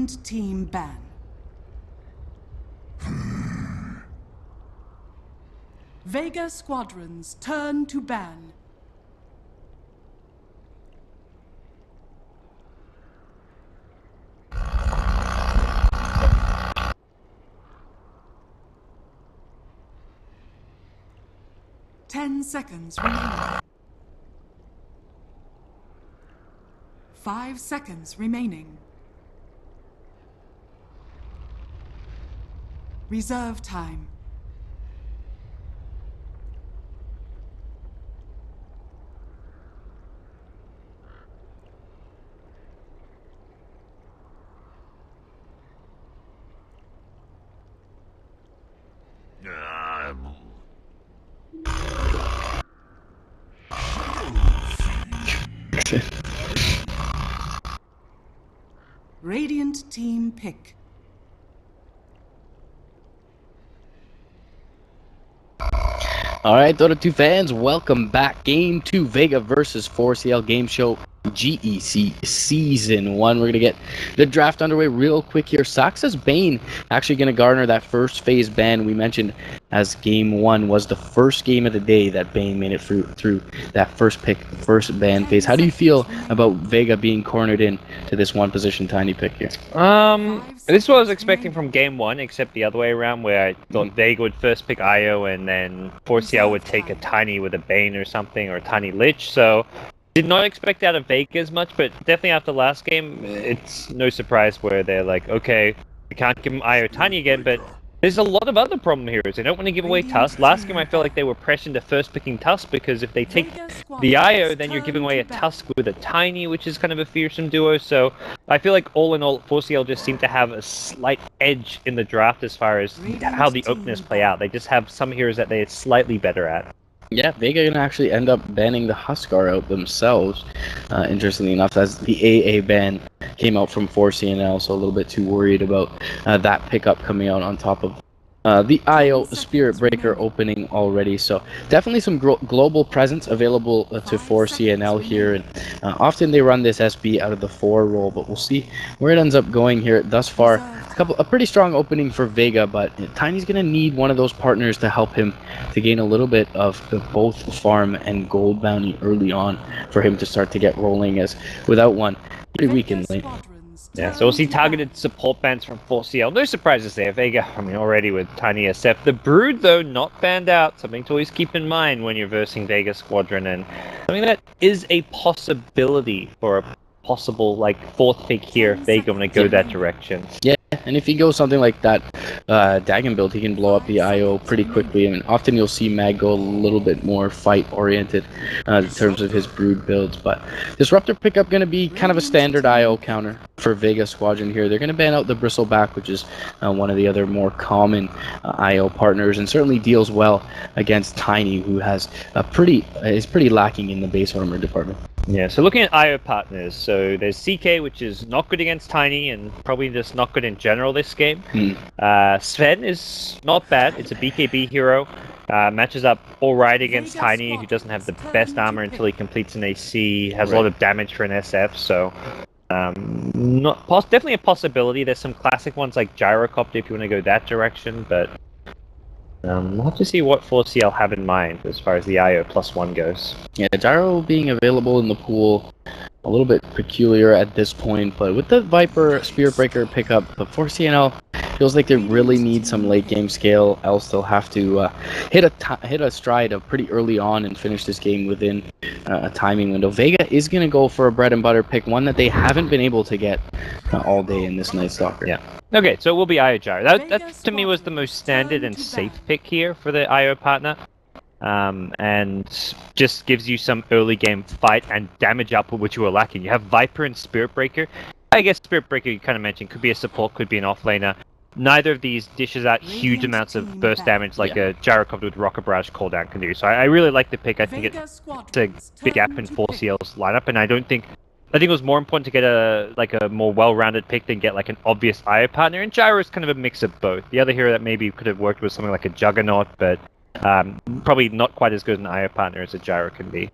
Radiant team ban. Vega squadrons turn to ban. Ten seconds remaining. 5 seconds remaining. Reserve time. Radiant team pick. All right, Dota 2 fans, welcome back. Game 2, Vega versus 4L Game Show GEC Season 1. We're going to get the draft underway real quick here. Saxa's Bane actually going to garner that first phase ban we mentioned, as Game 1 was the first game of the day that Bane made it through that first pick, first ban phase. How do you feel about Vega being cornered in to this one position tiny pick here? This is what I was expecting from Game 1, except the other way around, where I thought Vega would first pick Io and then 4CL would take a Tiny with a Bane or something, or a Tiny Lich, so did not expect out of Vega as much, but definitely after last game, it's no surprise where they're like, okay, we can't give him Io Tiny again, but there's a lot of other problem here. They don't want to give away Tusk. Last game I felt like they were pressured to first picking Tusk, because if they take the Io, then you're giving away a Tusk with a Tiny, which is kind of a fearsome duo. So I feel like all in all, 4CL just seem to have a slight edge in the draft as far as how the openers play out. They just have some heroes that they're slightly better at. Yeah, Vega gonna actually end up banning the Huskar out themselves, interestingly enough, as the AA ban came out from 4C&L, so a little bit too worried about that pickup coming out on top of the IO Spirit Breaker opening already. So definitely some global presence available to 4C&L here, and often they run this SB out of the 4 role, but we'll see where it ends up going here. Thus far, a pretty strong opening for Vega, but Tiny's gonna need one of those partners to help him to gain a little bit of both farm and gold bounty early on for him to start to get rolling, as without one, pretty weak in lane. Yeah, so we'll see targeted support bans from 4CL. No surprises there. Vega, I mean, already with Tiny SF. The Brood, though, not banned out. Something to always keep in mind when you're versing Vega Squadron, and something that is a possibility for a possible, like, 4th pick here if Vega want to go that direction. Yeah, and if he goes something like that Dagon build, he can blow up the IO pretty quickly. I mean, often you'll see Mag go a little bit more fight-oriented in terms of his Brood builds, but Disruptor pickup going to be kind of a standard IO counter for Vega Squadron here. They're going to ban out the Bristleback, which is one of the other more common IO partners, and certainly deals well against Tiny, who has is pretty lacking in the base armor department. Yeah, so looking at IO partners, so there's CK, which is not good against Tiny, and probably just not good in general this game. Sven is not bad. It's a BKB hero. Matches up alright against Tiny, who doesn't have the best armor until he completes an AC, has a lot of damage for an SF, so definitely a possibility. There's some classic ones like Gyrocopter if you want to go that direction, but we'll have to see what 4CL have in mind as far as the IO +1 goes. Yeah, Gyro being available in the pool, a little bit peculiar at this point, but with the Viper Spirit Breaker pickup, the 4CL feels like they really need some late game scale, else they'll have to hit a stride of pretty early on and finish this game within a timing window. Vega is going to go for a bread and butter pick, one that they haven't been able to get all day in this Night Stalker. Yeah. Okay, so it will be IO Gyro. That to me was the most standard and safe pick here for the IO partner. And just gives you some early game fight and damage output which you were lacking. You have Viper and Spirit Breaker. I guess Spirit Breaker, you kind of mentioned, could be a support, could be an offlaner. Neither of these dishes out huge amounts of burst damage like a Gyrocopter with Rocket Barrage cooldown can do. So I really like the pick. I think it's a big gap in 4CL's lineup, and I think it was more important to get a more well-rounded pick than get like an obvious IO partner. And Gyro is kind of a mix of both. The other hero that maybe could have worked was something like a Juggernaut, but probably not quite as good an IO partner as a Gyro can be.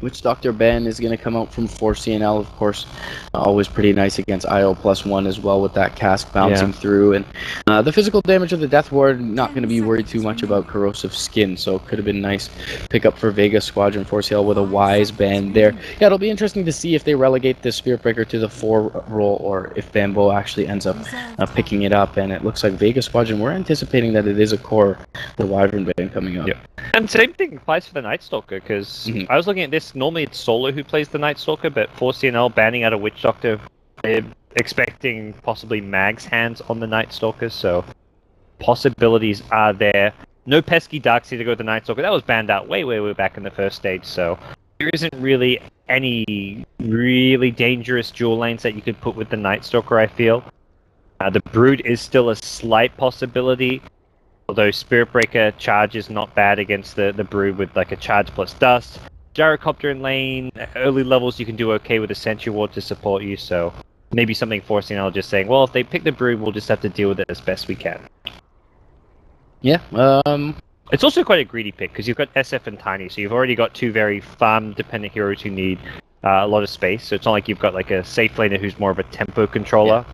Witch Doctor Ben is going to come out from 4C&L, of course. Always pretty nice against IO +1 as well with that cask bouncing through. And the physical damage of the Death Ward, not going to be worried too much about corrosive skin, so it could have been nice pickup for Vega Squadron 4CL with a wise ban there. Yeah, it'll be interesting to see if they relegate the Spirit Breaker to the 4 role or if Bambo actually ends up picking it up. And it looks like Vega Squadron, we're anticipating that it is a core the Wyvern ban coming up. Yep. And same thing applies for the Night Stalker, because I was looking at this, normally it's Solo who plays the Night Stalker, but 4C&L banning out a Witch Doctor, expecting possibly Mag's hands on the Night Stalker, so possibilities are there. No pesky Darkseer to go with the Night Stalker, that was banned out way back in the first stage, so there isn't really any really dangerous dual lanes that you could put with the Night Stalker, I feel. The Brood is still a slight possibility, although Spirit Breaker charge is not bad against the Brood with like a charge plus dust. Gyrocopter in lane, early levels you can do okay with a Sentry Ward to support you, so maybe something forcing out just saying, well, if they pick the Brood, we'll just have to deal with it as best we can. Yeah, it's also quite a greedy pick, because you've got SF and Tiny, so you've already got two very farm-dependent heroes who need a lot of space, so it's not like you've got like a safe laner who's more of a tempo controller. Yeah.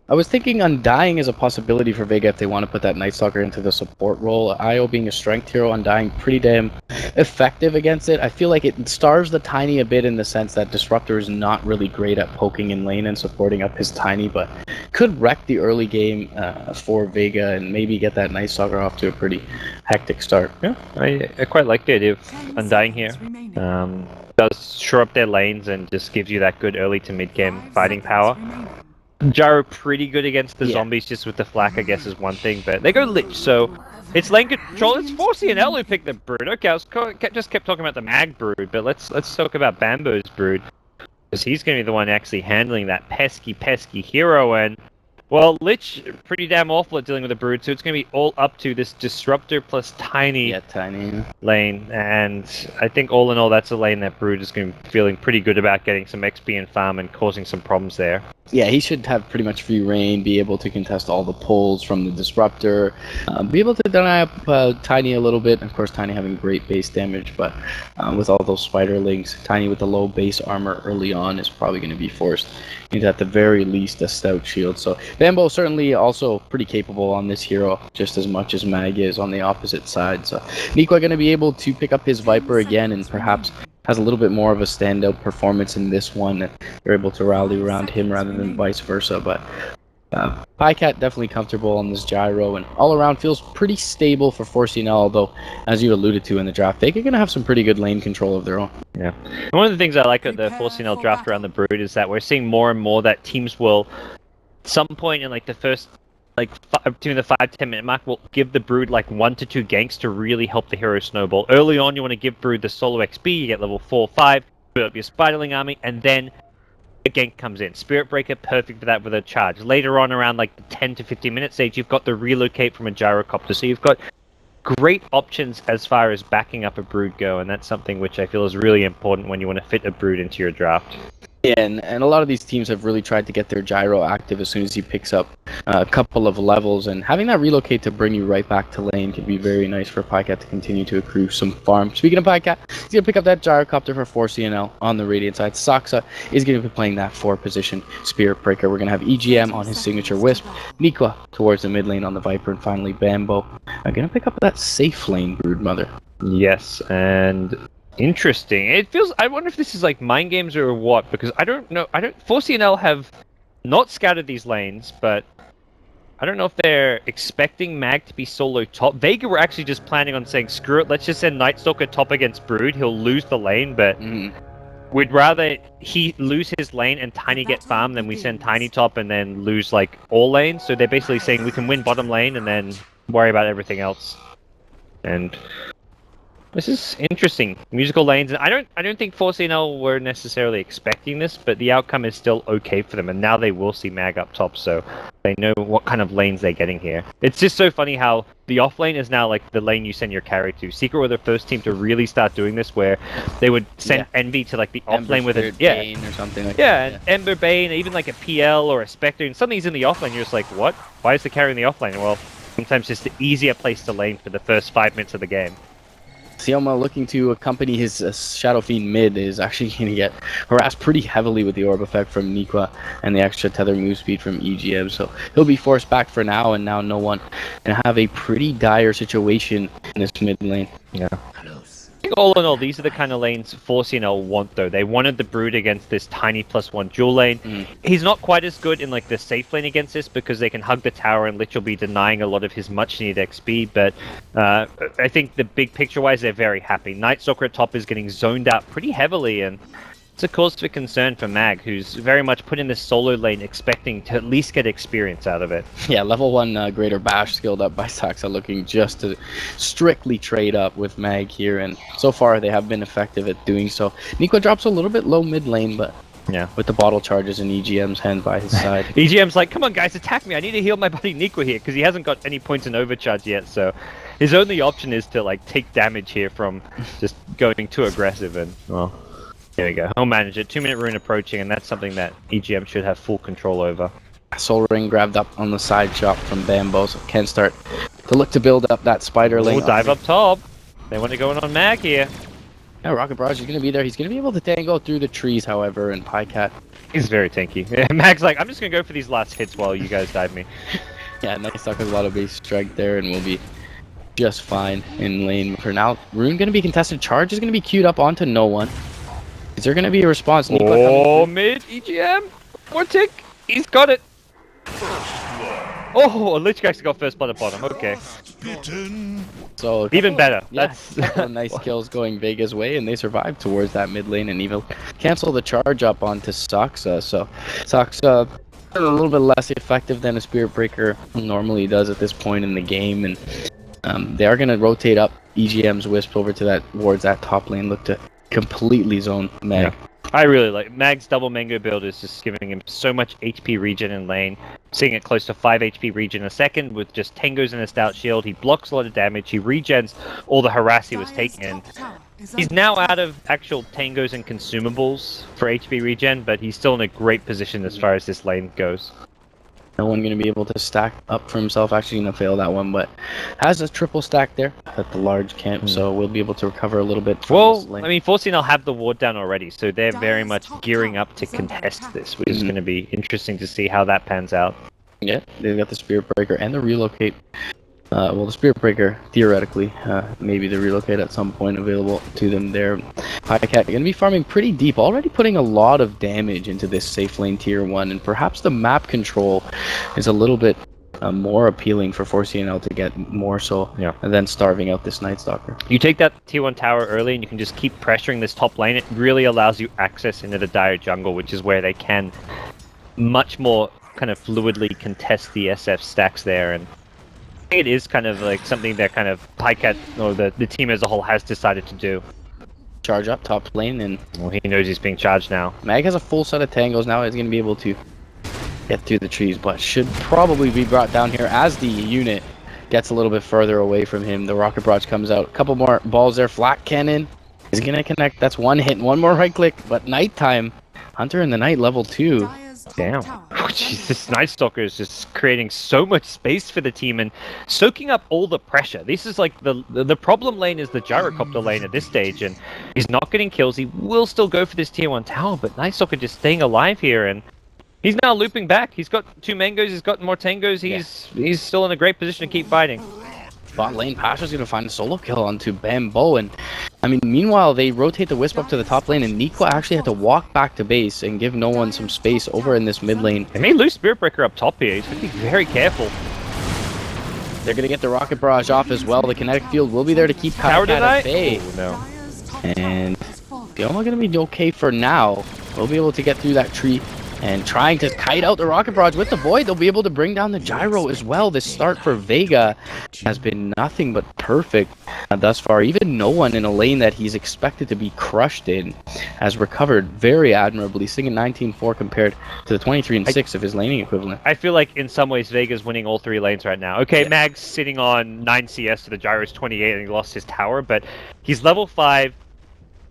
I was thinking Undying is a possibility for Vega if they want to put that Night Stalker into the support role. IO being a strength hero, Undying pretty damn effective against it. I feel like it starves the Tiny a bit in the sense that Disruptor is not really great at poking in lane and supporting up his Tiny, but could wreck the early game for Vega and maybe get that Night Stalker off to a pretty hectic start. Yeah, I quite like the idea of Undying here. Does shore up their lanes and just gives you that good early to mid game fighting power. Gyro pretty good against the zombies, just with the flak I guess is one thing, but they go Lich, so it's lane control. It's 4C&L who picked the Brood. Okay, I was just kept talking about the Mag Brood, but let's talk about Bambo's Brood, because he's going to be the one actually handling that pesky hero. And well, Lich pretty damn awful at dealing with the Brood, so it's going to be all up to this Disruptor plus Tiny lane, and I think all in all that's a lane that Brood is going to be feeling pretty good about getting some XP and farm and causing some problems there. Yeah, he should have pretty much free reign, be able to contest all the pulls from the Disruptor, be able to deny up Tiny a little bit. Of course, Tiny having great base damage, but with all those Spiderlings, Tiny with the low base armor early on is probably going to be forced into at the very least a stout shield. So Bambo certainly also pretty capable on this hero, just as much as Mag is on the opposite side. So Nikwa going to be able to pick up his Viper again and perhaps has a little bit more of a standout performance in this one. They're able to rally around him rather than vice versa, but Pycat definitely comfortable on this Gyro, and all around feels pretty stable for 4C&L, although, as you alluded to in the draft, they're going to have some pretty good lane control of their own. Yeah. One of the things I like at the 4C&L draft around the Brood is that we're seeing more and more that teams will, at some point in like the first between the 5-10 minute mark, will give the Brood like 1 to 2 ganks to really help the hero snowball. Early on, you want to give Brood the solo XP, you get level 4 5, build up your Spiderling army, and then a gank comes in. Spirit Breaker, perfect for that with a charge. Later on, around like the 10 to 15 minute stage, you've got the relocate from a Gyrocopter, so you've got great options as far as backing up a Brood go, and that's something which I feel is really important when you want to fit a Brood into your draft. Yeah, and a lot of these teams have really tried to get their Gyro active as soon as he picks up a couple of levels, and having that relocate to bring you right back to lane can be very nice for Pycat to continue to accrue some farm. Speaking of Pycat, he's going to pick up that Gyrocopter for 4C&L on the Radiant side. Saksa is going to be playing that 4-position Spirit Breaker. We're going to have EGM on his signature Wisp, Nikwa towards the mid lane on the Viper, and finally Bambo going to pick up that safe lane Broodmother. Yes, and interesting. It feels, I wonder if this is like mind games or what, because I don't know. 4C&L have not scouted these lanes, but I don't know if they're expecting Mag to be solo top. Vega were actually just planning on saying, screw it, let's just send Night Stalker top against Brood. He'll lose the lane, but we'd rather he lose his lane and Tiny get farmed than we send Tiny top and then lose like all lanes. So they're basically saying we can win bottom lane and then worry about everything else. And this is interesting. Musical lanes, and I don't think 4C&L were necessarily expecting this, but the outcome is still okay for them, and now they will see Mag up top, so they know what kind of lanes they're getting here. It's just so funny how the off lane is now like the lane you send your carry to. Secret were the first team to really start doing this, where they would send Envy to like the off lane with a Bane or something like that. Yeah, Ember Bane, even like a PL or a Spectre, and something's in the off lane. You're just like, what? Why is the carry in the off lane? Well, sometimes it's the easier place to lane for the first 5 minutes of the game. Sioma looking to accompany his Shadow Fiend mid is actually going to get harassed pretty heavily with the orb effect from Nikwa and the extra tether move speed from EGM. So he'll be forced back for now, and now no one can have a pretty dire situation in this mid lane. Yeah. I think all in all, these are the kind of lanes 4C&L want, though. They wanted the Brood against this tiny +1 dual lane. He's not quite as good in like the safe lane against this because they can hug the tower and Lich will be denying a lot of his much-needed XP, but I think the big picture-wise, they're very happy. Night Stalker at top is getting zoned out pretty heavily, and it's a cause for concern for Mag, who's very much put in this solo lane expecting to at least get experience out of it. Yeah, level 1 Greater Bash skilled up by Saxa looking just to strictly trade up with Mag here, and so far they have been effective at doing so. Nico drops a little bit low mid lane, but yeah, with the bottle charges in EGM's hand by his side. EGM's like, come on guys, attack me, I need to heal my buddy Nico here, because he hasn't got any points in overcharge yet, so his only option is to like take damage here from just going too aggressive, and well, there we go. He'll manage it. 2-minute rune approaching, and that's something that EGM should have full control over. Soul Ring grabbed up on the side shot from Bambo, so can start to look to build up that spider lane. We'll dive up top. They want to go in on Mag here. Yeah, Rocket Barrage is going to be there. He's going to be able to tango through the trees, however, and Pycat. He's very tanky. Yeah, Mag's like, I'm just going to go for these last hits while you guys dive me. Yeah, Night Stalker has a lot of base strength there, and will be just fine in lane for now. Rune going to be contested. Charge is going to be queued up onto no one. Is there going to be a response? Oh, mid EGM. More tick. He's got it. Oh, Lich actually got first blood at bottom. Okay. So even better. Yeah, that's nice kills going Vega's way, and they survive towards that mid lane and even cancel the charge up onto Saxa. So Saxa a little bit less effective than a Spirit Breaker normally does at this point in the game, and they are going to rotate up EGM's Wisp over to that towards that top lane. Look to completely zone Mag. Yeah. I really like Mag's double mango build is just giving him so much HP regen in lane. Seeing it close to 5 HP regen a second with just tangos and a stout shield. He blocks a lot of damage. He regens all the harass he was taking in. He's now out of actual tangos and consumables for HP regen, but he's still in a great position as far as this lane goes. No one going to be able to stack up for himself. Actually going to fail that one, but has a triple stack there at the large camp, so we'll be able to recover a little bit from this lane. I mean, 4C&L have the ward down already, so they're very much gearing up to contest this, which is going to be interesting to see how that pans out. Yeah, they've got the Spirit Breaker and the Relocate. Well, the Spirit Breaker, theoretically, maybe the Relocate at some point available to them there. Pycat going to be farming pretty deep, already putting a lot of damage into this safe lane tier 1, and perhaps the map control is a little bit more appealing for 4C&L to get more so than starving out this Night Stalker. You take that tier 1 tower early and you can just keep pressuring this top lane. It really allows you access into the dire jungle, which is where they can much more kind of fluidly contest the SF stacks there, and it is kind of like something that kind of Pycat or the team as a whole has decided to do. Charge up top lane, and well, he knows he's being charged now. Mag has a full set of tangos now. He's going to be able to get through the trees, but should probably be brought down here as the unit gets a little bit further away from him. The Rocket Barrage comes out. A couple more balls there. Flat Cannon is going to connect. That's one hit. One more right click, but nighttime. Hunter in the Night level 2. Damn. Oh, jeez, this Night Stalker is just creating so much space for the team and soaking up all the pressure. This is like the problem lane is the Gyrocopter lane at this stage, and he's not getting kills. He will still go for this tier 1 tower, but Night Stalker just staying alive here, and he's now looping back. He's got 2 mangoes, he's got more tangos, he's still in a great position to keep fighting. Bot lane, Pasha's going to find a solo kill onto Bambo, and I mean, meanwhile, they rotate the Wisp up to the top lane, and Nico actually had to walk back to base and give no one some space over in this mid lane. They may lose Spirit Breaker up top here. He's going to be very careful. They're going to get the Rocket Barrage off as well. The Kinetic Field will be there to keep Pycat at bay. Oh, no. And Fioma going to be okay for now. We'll be able to get through that tree. And trying to kite out the Rocket Barrage with the Void, they'll be able to bring down the Gyro as well. This start for Vega has been nothing but perfect thus far. Even no one in a lane that he's expected to be crushed in has recovered very admirably, singing 19-4 compared to the 23-6 of his laning equivalent. I feel like in some ways Vega's winning all 3 lanes right now. Okay, Mag's sitting on 9 CS to the Gyro's 28 and he lost his tower, but he's level 5.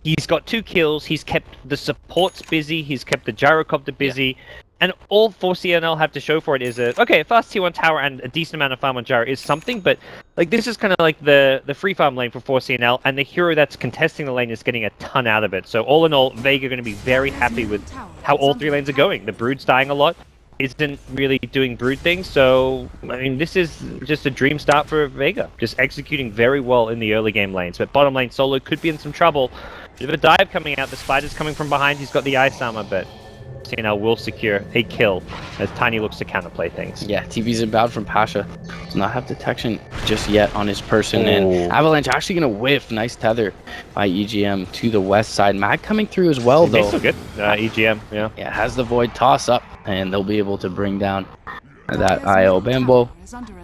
He's got 2 kills, he's kept the supports busy, he's kept the Gyrocopter busy, and all 4C&L have to show for it is a fast tier 1 tower and a decent amount of farm on Gyro is something, but Like, this is kind of like the free farm lane for 4C&L, and the hero that's contesting the lane is getting a ton out of it. So all in all, Vega are going to be very happy with how all 3 lanes are going. The Brood's dying a lot, isn't really doing Brood things, so, I mean, this is just a dream start for Vega. Just executing very well in the early game lanes, but bottom lane Solo could be in some trouble. Bit of a dive coming out, the Spider's coming from behind, he's got the ice armor, but CNL will secure a kill as Tiny looks to counterplay things. Yeah, TV's inbound from Pasha. Does not have detection just yet on his person. And Avalanche actually going to whiff. Nice tether by EGM to the west side. Mag coming through as well, though. Still good. EGM, yeah. Yeah, has the Void toss up, and they'll be able to bring down that IO. Bambo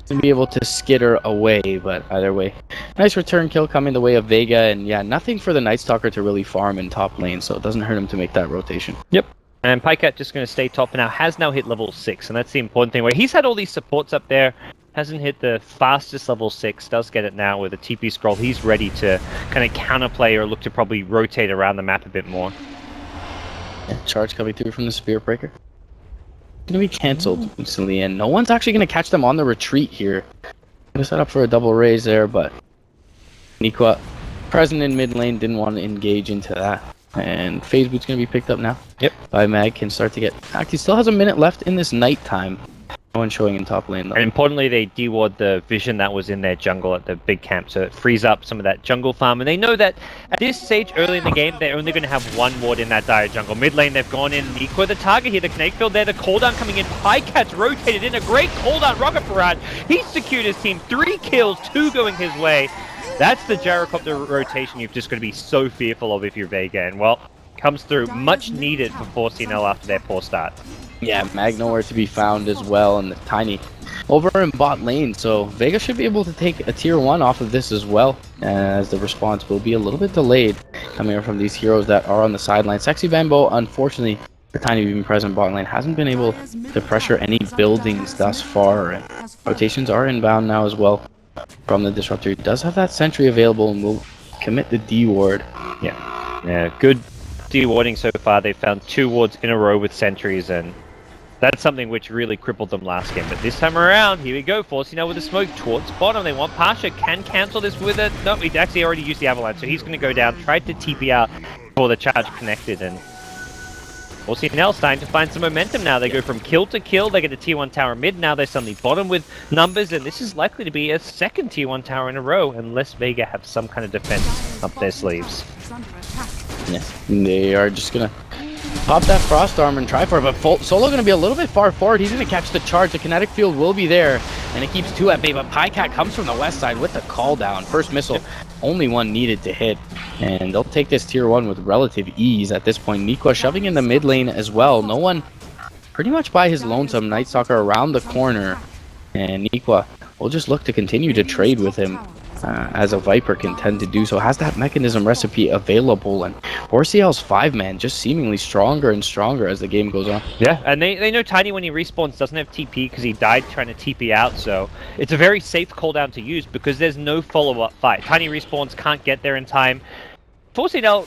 to be able to skitter away, but either way, nice return kill coming the way of Vega. And yeah, nothing for the Night Stalker to really farm in top lane, so it doesn't hurt him to make that rotation. Yep. And Pycat just going to stay top now, has now hit level 6, and that's the important thing, where he's had all these supports up there, hasn't hit the fastest level 6, does get it now with a TP scroll. He's ready to kind of counterplay or look to probably rotate around the map a bit more. Yeah, charge coming through from the Spirit Breaker. Going to be cancelled instantly, and no one's actually going to catch them on the retreat here. Going to set up for a double raise there, but Nikwa, present in mid lane, didn't want to engage into that. And Phase Boot's going to be picked up now. Yep. By Mag, can start to get... Actually, still has a minute left in this night time. No one showing in top lane, though. And importantly, they deward the vision that was in their jungle at the big camp, so it frees up some of that jungle farm. And they know that at this stage, early in the game, they're only going to have one ward in that dire jungle. Mid lane, they've gone in. Nico, the target here, the Connect field there, the cooldown coming in. Pycat's rotated in, a great cooldown. Rocket Parade, he's secured his team. 3 kills, 2 going his way. That's the gyrocopter rotation you've just got to be so fearful of if you're Vega. And, well, comes through much needed for 4C&L after their poor start. Yeah, Mag nowhere to be found as well, and the Tiny over in bot lane. So Vega should be able to take a tier 1 off of this as well, as the response will be a little bit delayed coming from these heroes that are on the sideline. Sexy Bambo, unfortunately, the Tiny being present bot lane, hasn't been able to pressure any buildings thus far. And rotations are inbound now as well from the Disruptor. He does have that sentry available and will commit the D ward. Yeah, good D-warding so far. They found 2 wards in a row with sentries, and that's something which really crippled them last game. But this time around, here we go. 4C&L with the smoke towards bottom. They want Pasha, can cancel this with it. No, he actually already used the Avalanche, so he's going to go down, tried to TP out before the charge connected, and 4C&L starting to find some momentum now. They go from kill to kill, they get a tier 1 tower mid, now they're suddenly bottom with numbers, and this is likely to be a second tier 1 tower in a row, unless Vega have some kind of defense up their sleeves. Yeah, they are just gonna pop that Frost Armor and try for it, but Solo gonna be a little bit far forward. He's gonna catch the charge. The kinetic field will be there, and it keeps 2 at bay, but Pycat comes from the west side with the call down. First missile, only one needed to hit, and they'll take this tier 1 with relative ease at this point. Nikwa shoving in the mid lane as well. No one pretty much by his lonesome. Night Stalker around the corner, and Nikwa will just look to continue to trade with him. As a Viper can tend to do so, has that mechanism recipe available, and 4CL's 5-man just seemingly stronger and stronger as the game goes on. Yeah, and they know Tiny when he respawns doesn't have TP because he died trying to TP out, so it's a very safe cooldown to use because there's no follow-up fight. Tiny respawns, can't get there in time. 4CL,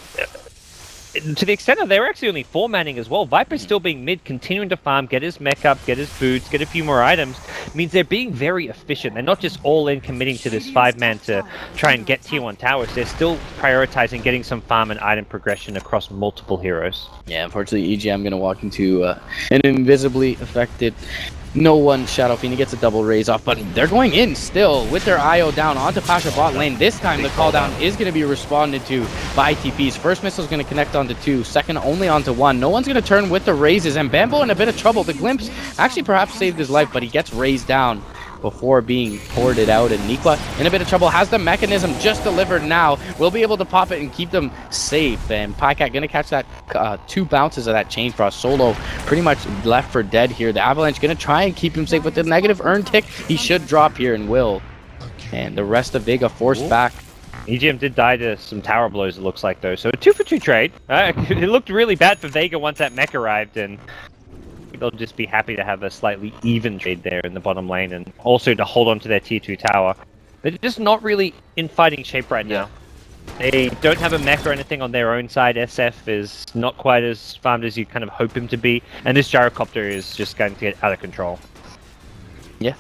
to the extent that they're actually only 4-manning as well, Viper's still being mid, continuing to farm, get his mech up, get his boots, get a few more items, means they're being very efficient. They're not just all in committing to this 5-man to try and get tier 1 towers, they're still prioritizing getting some farm and item progression across multiple heroes. Yeah, unfortunately EGM going to walk into an invisibly affected no one. Shadow Fiend gets a double raise off, but they're going in still with their IO down onto Pasha bot lane. This time the call down is going to be responded to by TPs. First missile is going to connect onto 2, second only onto 1. No one's going to turn with the raises, and Bambo in a bit of trouble. The glimpse actually perhaps saved his life, but he gets raised down before being ported out, and Nikwa in a bit of trouble, has the mechanism just delivered now, will be able to pop it and keep them safe, and Pycat gonna catch that 2 bounces of that Chain Frost. Solo pretty much left for dead here. The Avalanche gonna try and keep him safe with the negative earn tick. He should drop here and will, and the rest of Vega forced back. EGM did die to some tower blows, it looks like, though, so a 2-for-2 trade. It looked really bad for Vega once that mech arrived, and they'll just be happy to have a slightly even trade there in the bottom lane, and also to hold on to their tier 2 tower. They're just not really in fighting shape right now. They don't have a mech or anything on their own side. SF is not quite as farmed as you kind of hope him to be, and this gyrocopter is just going to get out of control. Yeah,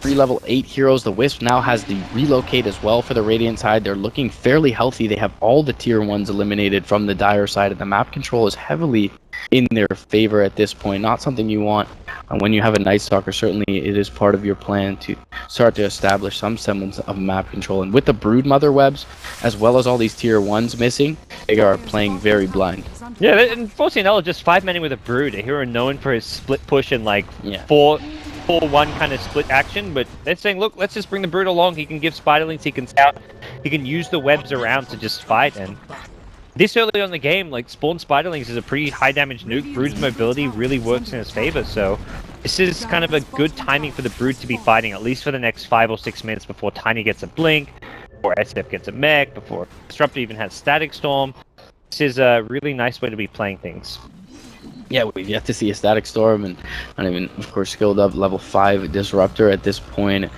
3 level 8 heroes. The Wisp now has the relocate as well for the Radiant side. They're looking fairly healthy. They have all the tier 1s eliminated from the Dire side, and the map control is heavily in their favor at this point. Not something you want when you have a Night Stalker. Certainly it is part of your plan to start to establish some semblance of map control. And with the Broodmother webs, as well as all these tier 1s missing, they are playing very blind. Yeah, and 4C&L are just 5-manning with a Brood, a hero known for his split push and like 4-1 kind of split action, but they're saying, look, let's just bring the Brood along. He can give Spiderlings, he can scout, he can use the webs around to just fight. And this early on in the game, like, Spawn Spiderlings is a pretty high damage nuke. Brood's mobility really works in his favor, so this is kind of a good timing for the Brood to be fighting, at least for the next 5 or 6 minutes before Tiny gets a Blink, before SF gets a mech, before Disruptor even has Static Storm. This is a really nice way to be playing things. Yeah, we've yet to see a Static Storm, and not even, of course, skilled up level 5 Disruptor at this point.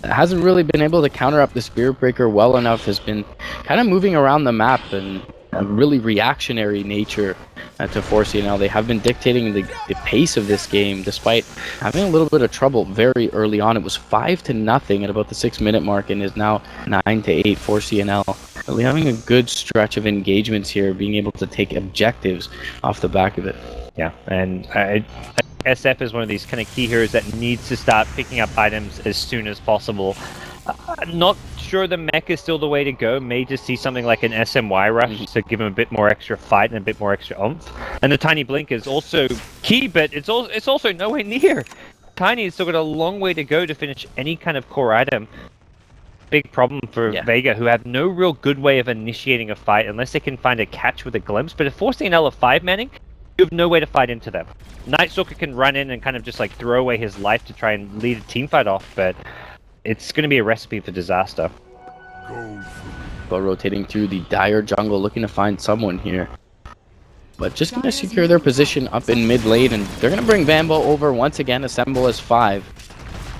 Hasn't really been able to counter up the Spirit Breaker well enough, has been kind of moving around the map and a really reactionary nature to 4C&L. They have been dictating the pace of this game, despite having a little bit of trouble very early on. It was 5-0 at about the 6-minute mark, and is now 9-8 4C&L. Really having a good stretch of engagements here, being able to take objectives off the back of it. Yeah, and SF is one of these kind of key heroes that needs to start picking up items as soon as possible. Not sure the mech is still the way to go. May just see something like an SMY rush to give him a bit more extra fight and a bit more extra oomph. And the Tiny Blink is also key, but it's also nowhere near. Tiny has still got a long way to go to finish any kind of core item. Big problem for Vega, who have no real good way of initiating a fight unless they can find a catch with a glimpse. But if 4C&L are 5-manning, you have no way to fight into them. Night Stalker can run in and kind of just like throw away his life to try and lead a team fight off, but it's going to be a recipe for disaster. But rotating through the Dire jungle, looking to find someone here. But just going to secure their position up in mid lane, and they're going to bring Bambo over once again, assemble as 5.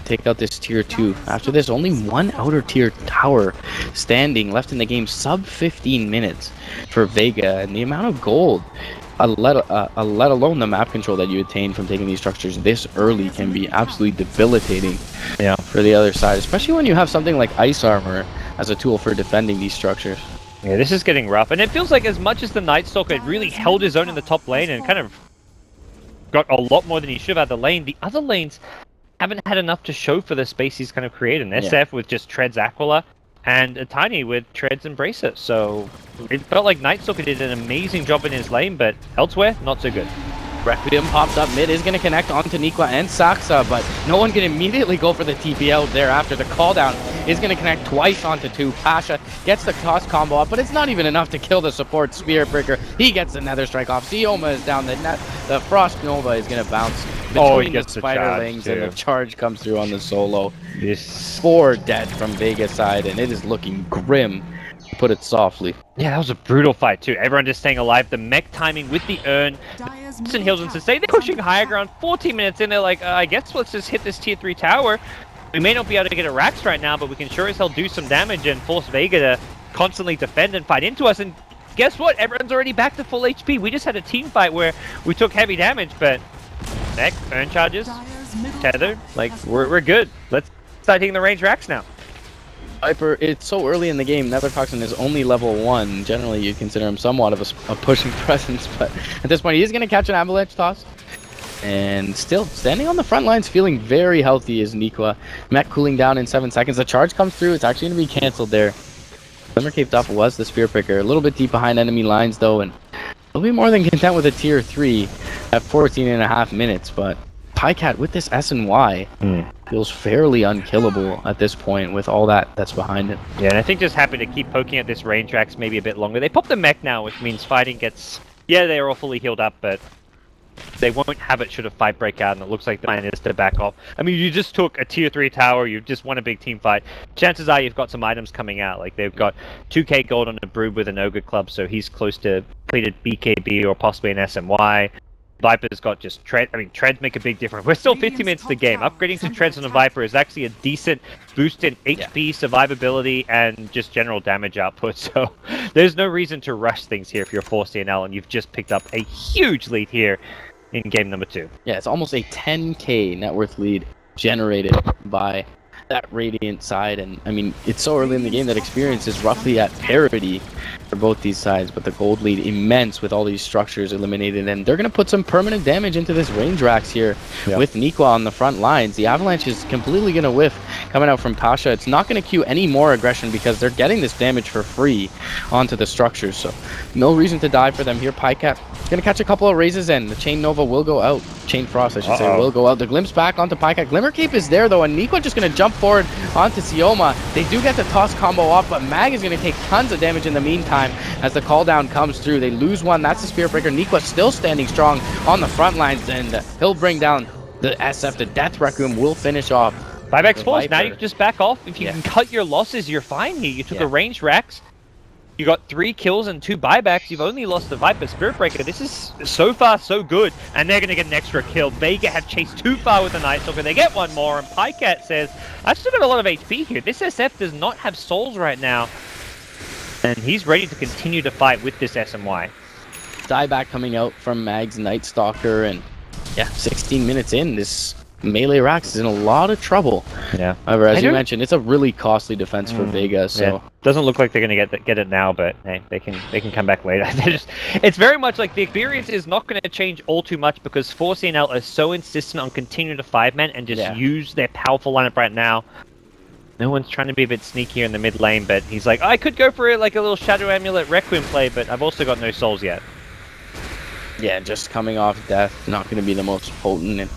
Take out this tier 2. After this, only one outer tier tower standing left in the game, sub 15 minutes for Vega, and the amount of gold, let alone the map control that you attain from taking these structures this early, can be absolutely debilitating for the other side, especially when you have something like Ice Armor as a tool for defending these structures. Yeah, this is getting rough, and it feels like as much as the Night Stalker had really held his own in the top lane and kind of got a lot more than he should have out of the lane, the other lanes haven't had enough to show for the space he's kind of created. An SF with just Treads Aquila, and a Tiny with Treads Embracer. So it felt like Night Stalker did an amazing job in his lane, but elsewhere, not so good. Requiem pops up mid, is going to connect onto Nikwa and Saxa, but no one can immediately go for the TP out there after. The call down is going to connect twice onto 2. Pasha gets the toss combo up, but it's not even enough to kill the support Spirit Breaker. He gets the Nether Strike off. Sioma is down. The Frost Nova is going to bounce between the Spiderlings, and the charge comes through on the solo. 4 dead from Vega's side, and it is looking grim, to put it softly. Yeah, that was a brutal fight too. Everyone just staying alive. The mech timing with the urn. And Hilton to say they're pushing higher ground. 14 minutes in, they're like, I guess let's just hit this tier 3 tower. We may not be able to get a Rax right now, but we can sure as hell do some damage and force Vega to constantly defend and fight into us. And guess what? Everyone's already back to full HP. We just had a team fight where we took heavy damage, but mech, urn charges, tether, like we're good. Let's start hitting the range Rax now. Viper, it's so early in the game. Nether Toxin is only level 1. Generally, you consider him somewhat of a pushing presence, but at this point, he is going to catch an Avalanche Toss. And still, standing on the front lines, feeling very healthy is Nikwa. Mech cooling down in 7 seconds. The charge comes through. It's actually going to be cancelled there. Glimmer Cave Duff was the Spear Picker. A little bit deep behind enemy lines, though, and he'll be more than content with a tier 3 at 14.5 minutes, but Pycat with this S&Y feels fairly unkillable at this point with all that's behind it. Yeah, and I think just happy to keep poking at this range Rax maybe a bit longer. They pop the mech now, which means fighting gets... Yeah, they are all fully healed up, but they won't have it should a fight break out, and it looks like the plan is to back off. I mean, you just took a tier 3 tower, you just won a big team fight. Chances are you've got some items coming out. Like, they've got 2k gold on a Brood with an Ogre Club, so he's close to completed BKB or possibly an SMY. Viper's got just Tread. I mean, Treads make a big difference. We're still 50 minutes to the game. Upgrading to Treads on a Viper is actually a decent boost in HP, survivability, and just general damage output. So there's no reason to rush things here if you're 4C&L, and you've just picked up a huge lead here in game number 2. Yeah, it's almost a 10k net worth lead generated by that Radiant side. And I mean, it's so early in the game that experience is roughly at parity for both these sides, but the gold lead immense with all these structures eliminated, and they're going to put some permanent damage into this range racks here with Niqua on the front lines. The Avalanche is completely going to whiff coming out from Pasha. It's not going to queue any more aggression because they're getting this damage for free onto the structures, so no reason to die for them here. Pycat going to catch a couple of raises in. The Chain Nova will go out. Chain Frost, I should say, will go out. The Glimpse back onto Pycat. Glimmer Cape is there, though, and Niqua just going to jump forward onto Sioma. They do get the toss combo off, but Mag is going to take tons of damage in the meantime as the call down comes through. They lose one. That's the Spirit Breaker. Niqua still standing strong on the front lines, and he'll bring down the SF. The Death Requiem will finish off. Buyback's forced. Now you can just back off. If you can cut your losses, you're fine here. You took a range racks. You got 3 kills and 2 buybacks. You've only lost the Viper Spirit Breaker. This is so far so good. And they're going to get an extra kill. Vega have chased too far with the Night Stalker. They get one more. And Pycat says, I've still got a lot of HP here. This SF does not have souls right now. And he's ready to continue to fight with this SMY. Dieback coming out from Mag's Night Stalker. And yeah, 16 minutes in, this melee Rax is in a lot of trouble. Yeah. However, as you mentioned, it's a really costly defense for Vega, so doesn't look like they're going to get it now, but hey, they can come back later. It's very much like the experience is not going to change all too much because 4C&L are so insistent on continuing to 5-man and just use their powerful lineup right now. No one's trying to be a bit sneakier in the mid lane, but he's like, I could go for like a little Shadow Amulet Requiem play, but I've also got no souls yet. Yeah, just coming off death, not going to be the most potent, and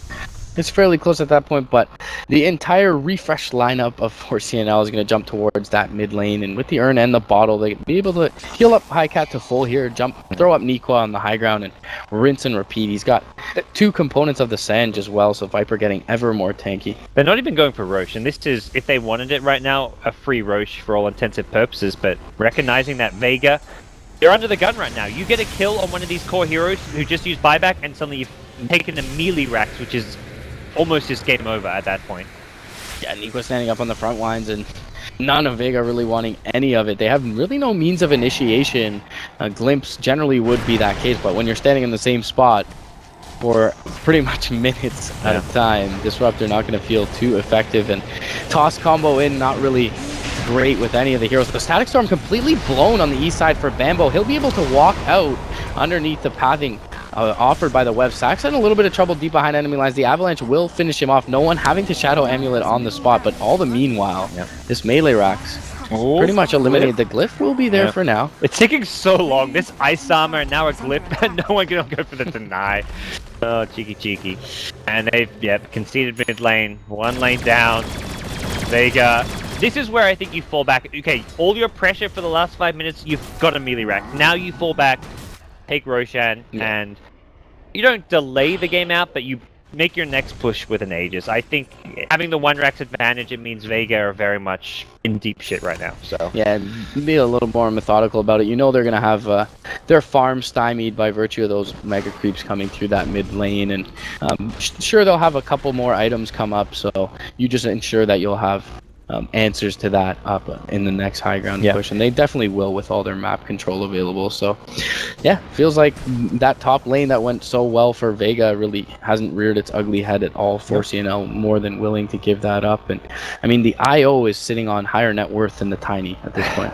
it's fairly close at that point, but the entire refreshed lineup of 4C&L is going to jump towards that mid lane, and with the urn and the bottle, they be able to heal up Highcat to full here, throw up Niqua on the high ground, and rinse and repeat. He's got 2 components of the Sand as well, so Viper getting ever more tanky. They're not even going for Roche, and this is, if they wanted it right now, a free Roche for all intensive purposes, but recognizing that Vega, they're under the gun right now. You get a kill on one of these core heroes who just use buyback, and suddenly you've taken the melee racks, which is almost just game over at that point. Yeah, Niqua standing up on the front lines, and none of Vega really wanting any of it. They have really no means of initiation. A glimpse generally would be that case, but when you're standing in the same spot for pretty much minutes at a time, Disruptor not going to feel too effective, and toss combo in, not really great with any of the heroes. The Static Storm completely blown on the east side for Bambo. He'll be able to walk out underneath the pathing offered by the web. Sax in a little bit of trouble deep behind enemy lines. The Avalanche will finish him off. No one having to Shadow Amulet on the spot, but all the meanwhile, this melee Rax pretty much eliminated. The Glyph will be there for now. It's taking so long. This Ice Armor and now a Glyph, and no one can go for the deny. Oh, cheeky. And they've, conceded mid lane. 1 lane down. Vega. This is where I think you fall back. Okay, all your pressure for the last 5 minutes, you've got a melee rack. Now you fall back, take Roshan, and you don't delay the game out, but you make your next push with an Aegis. I think having the 1 Rax advantage, it means Vega are very much in deep shit right now. So yeah, be a little more methodical about it. You know they're going to have their farm stymied by virtue of those mega creeps coming through that mid lane, and sure, they'll have a couple more items come up, so you just ensure that you'll have answers to that up in the next high ground push, and they definitely will with all their map control available. So yeah, feels like that top lane that went so well for Vega really hasn't reared its ugly head at all. 4C&L more than willing to give that up, and I mean the IO is sitting on higher net worth than the Tiny at this point.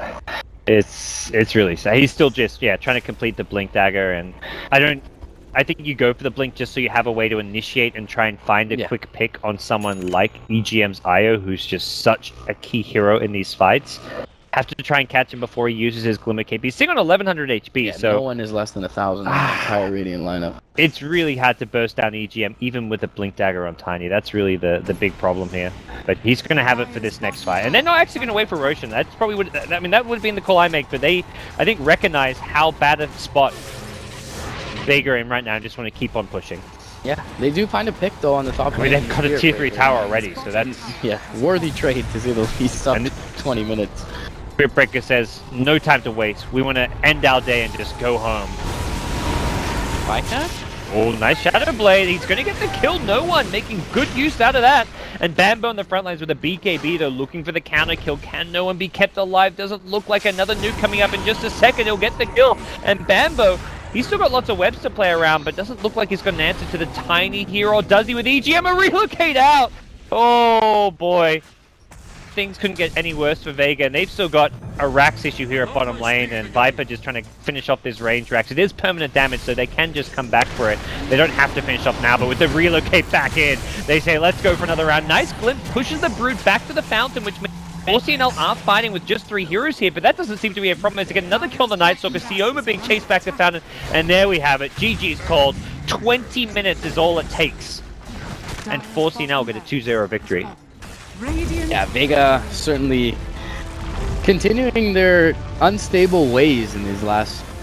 It's really sad. He's still just trying to complete the Blink Dagger, and I think you go for the Blink just so you have a way to initiate and try and find a quick pick on someone like EGM's IO, who's just such a key hero in these fights. Have to try and catch him before he uses his Glimmer Cape. He's sitting on 1100 HP, so no one is less than 1,000 in the entire Radiant lineup. It's really hard to burst down EGM, even with the Blink Dagger on Tiny. That's really the big problem here. But he's going to have it for this next fight. And they're not actually going to wait for Roshan. That's probably that would have been the call I make, but they, I think, recognize how bad a spot Vega in right now and just want to keep on pushing. Yeah, they do find a pick though on the top. I mean, they've got a tier 3 tower already, so that's worthy trade to say the least. Up 20 minutes. Spirit Breaker says, no time to waste. We want to end our day and just go home. Bycast? Oh, nice Shadow Blade. He's going to get the kill. No one making good use out of that. And Bambo on the front lines with a BKB, though, looking for the counter kill. Can no one be kept alive? Doesn't look like another nuke coming up in just a second. He'll get the kill. And Bambo, he's still got lots of webs to play around, but doesn't look like he's got an answer to the Tiny here, or does he with EGM? A relocate out! Oh, boy. things couldn't get any worse for Vega, and they've still got a Rax issue here at bottom lane, and Viper just trying to finish off this range Rax. It is permanent damage, so they can just come back for it. They don't have to finish off now, but with the relocate back in, they say, let's go for another round. Nice glimpse, pushes the Brood back to the Fountain, which means 4C&L are fighting with just 3 heroes here, but that doesn't seem to be a problem as they get another kill on the Night Stalker. Sioma being chased back to Fountain, and there we have it. GG's called. 20 minutes is all it takes. And 4C&L get a 2-0 victory. Yeah, Vega certainly continuing their unstable ways in these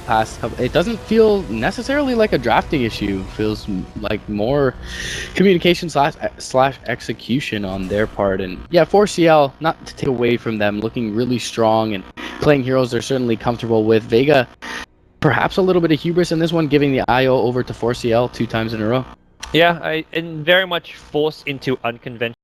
past couple. It doesn't feel necessarily like a drafting issue. It feels like more communication slash execution on their part. And yeah, 4CL, not to take away from them, looking really strong and playing heroes they're certainly comfortable with. Vega, perhaps a little bit of hubris in this one, giving the IO over to 4CL 2 times in a row. Yeah, and very much forced into unconventional